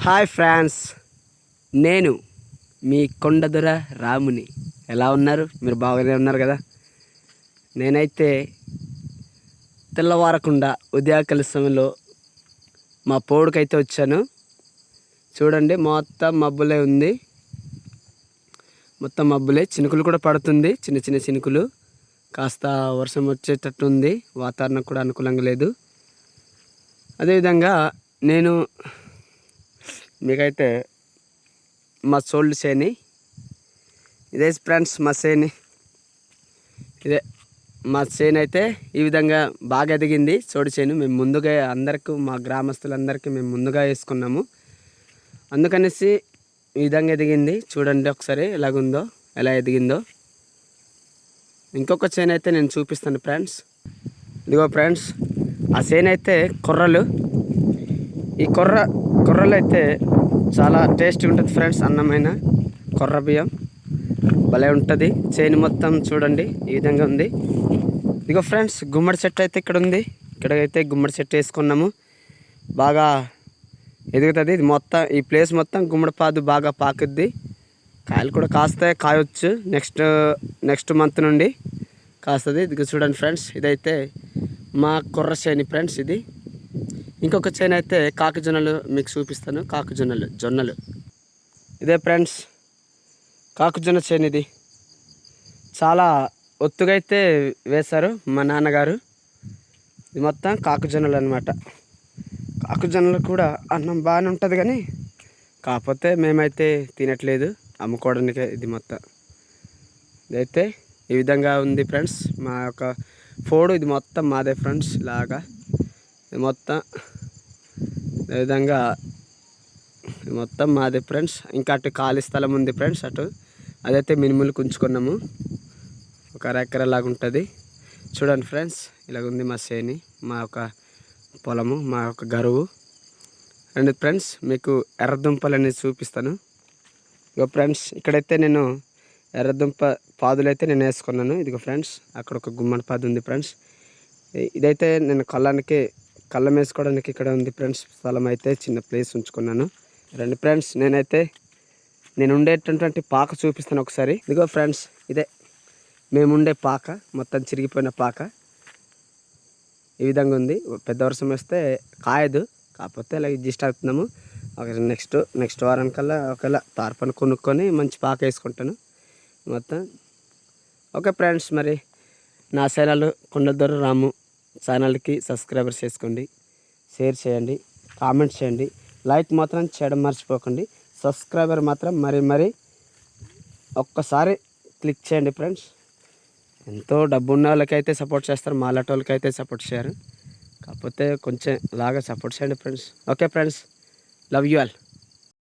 Hi France, నేను మీ కొండదొర రాముని. ఎలా ఉన్నారు? మీరు బాగానే ఉన్నారు కదా? నేనైతే తెల్లవారకుండా ఉదయాకల సమయంలో మా పోడుకైతే వచ్చాను. చూడండి, మొత్తం మబ్బులే ఉంది. మొత్తం మబ్బులే, చినుకులు కూడా పడుతుంది, చిన్న చిన్న చినుకులు. కాస్త వర్షం వచ్చేటట్టు ఉంది, వాతావరణం కూడా అనుకూలంగా లేదు. అదేవిధంగా నేను మీకైతే మా సోల్డ్ చేని ఇదే ఫ్రెండ్స్, మా చేని ఇదే. మా చేను అయితే ఈ విధంగా బాగా ఎదిగింది. చోడు చేను మేము ముందుగా అందరికీ, మా గ్రామస్తులందరికీ మేము ముందుగా వేసుకున్నాము. అందుకనేసి ఈ విధంగా ఎదిగింది. చూడండి ఒకసారి ఎలాగుందో, ఎలా ఎదిగిందో. ఇంకొక చేను అయితే నేను చూపిస్తాను ఫ్రెండ్స్. ఇదిగో ఫ్రెండ్స్, ఆ చేను అయితే కొర్రలు. ఈ కొర్రలు అయితే చాలా టేస్టీ ఉంటుంది ఫ్రెండ్స్. అన్నమైన కొర్ర బియ్యం భలే ఉంటుంది. చేను మొత్తం చూడండి ఈ విధంగా ఉంది. ఇదిగో ఫ్రెండ్స్, గుమ్మడి చెట్టు అయితే ఇక్కడ ఉంది. ఇక్కడైతే గుమ్మడి చెట్టు వేసుకున్నాము, బాగా ఎదుగుతుంది. ఇది మొత్తం, ఈ ప్లేస్ మొత్తం గుమ్మడి పాదు బాగా పాకుద్ది. కాయలు కూడా కాస్తాయి, కాయవచ్చు. నెక్స్ట్ మంత్ నుండి కాస్తుంది. ఇది చూడండి ఫ్రెండ్స్, ఇదైతే మా కొర్ర చేని ఫ్రెండ్స్. ఇది ఇంకొక చేను అయితే కాకజొన్నలు మీకు చూపిస్తాను. జొన్నలు ఇదే ఫ్రెండ్స్, కాకజొన్న చేను. ఇది చాలా ఒత్తుగా అయితే వేశారు మా నాన్నగారు. ఇది మొత్తం కాకజొన్నలు అనమాట. కాకజొన్నలు కూడా అన్నం బాగానే ఉంటుంది, కానీ కాకపోతే మేమైతే తినట్లేదు, అమ్ముకోవడానికే. ఇది మొత్తం ఇదైతే ఈ విధంగా ఉంది ఫ్రెండ్స్. మా యొక్క ఫోడు ఇది మొత్తం మాదే ఫ్రెండ్స్. ఇలాగా ఇది మొత్తం ఈ విధంగా మొత్తం మాదే ఫ్రెండ్స్. ఇంకా అటు ఖాళీ స్థలం ఉంది ఫ్రెండ్స్, అటు అదైతే మినుములు కుంచుకున్నాము. ఒక ఎకరలాగా ఉంటుంది. చూడండి ఫ్రెండ్స్, ఇలాగుంది మా చేని, మా యొక్క పొలము, మా యొక్క గరువు. అండ్ ఫ్రెండ్స్, మీకు ఎర్రదుంపలు అనేది చూపిస్తాను. ఇగో ఫ్రెండ్స్, ఇక్కడైతే నేను ఎర్రదుంప పాదులు అయితే నేను వేసుకున్నాను. ఇదిగో ఫ్రెండ్స్, అక్కడ ఒక గుమ్మడి పాదు ఉంది ఫ్రెండ్స్. ఇదైతే నేను కళ్ళం వేసుకోవడానికి ఇక్కడ ఉంది ఫ్రెండ్స్. స్థలం అయితే చిన్న ప్లేస్ ఉంచుకున్నాను. రండి ఫ్రెండ్స్, నేను ఉండేటటువంటి పాక చూపిస్తాను ఒకసారి. ఇదిగో ఫ్రెండ్స్, ఇదే మేముండే పాక, మొత్తం చిరిగిపోయిన పాక ఈ విధంగా ఉంది. పెద్ద వర్షం వస్తే కాయదు, కాకపోతే అలా అడ్జస్ట్ అవుతున్నాము. నెక్స్ట్ వారానికల్లా ఒకవేళ తార్పని కొనుక్కొని మంచి పాక వేసుకుంటాను మొత్తం. ఓకే ఫ్రెండ్స్, మరి నా ఛానల్ కొండదొర రాము ఛానల్కి సబ్స్క్రైబర్ చేసుకోండి, షేర్ చేయండి, కామెంట్స్ చేయండి, లైక్ మాత్రం చేయడం మర్చిపోకండి. సబ్స్క్రైబర్ మాత్రం మరి ఒక్కసారి క్లిక్ చేయండి ఫ్రెండ్స్. ఎంతో డబ్బు ఉన్న వాళ్ళకైతే సపోర్ట్ చేస్తారు, మాలాంటి వాళ్ళకైతే సపోర్ట్ చేయరు. కాకపోతే కొంచెం లాగా సపోర్ట్ చేయండి friends. Okay friends, love you all.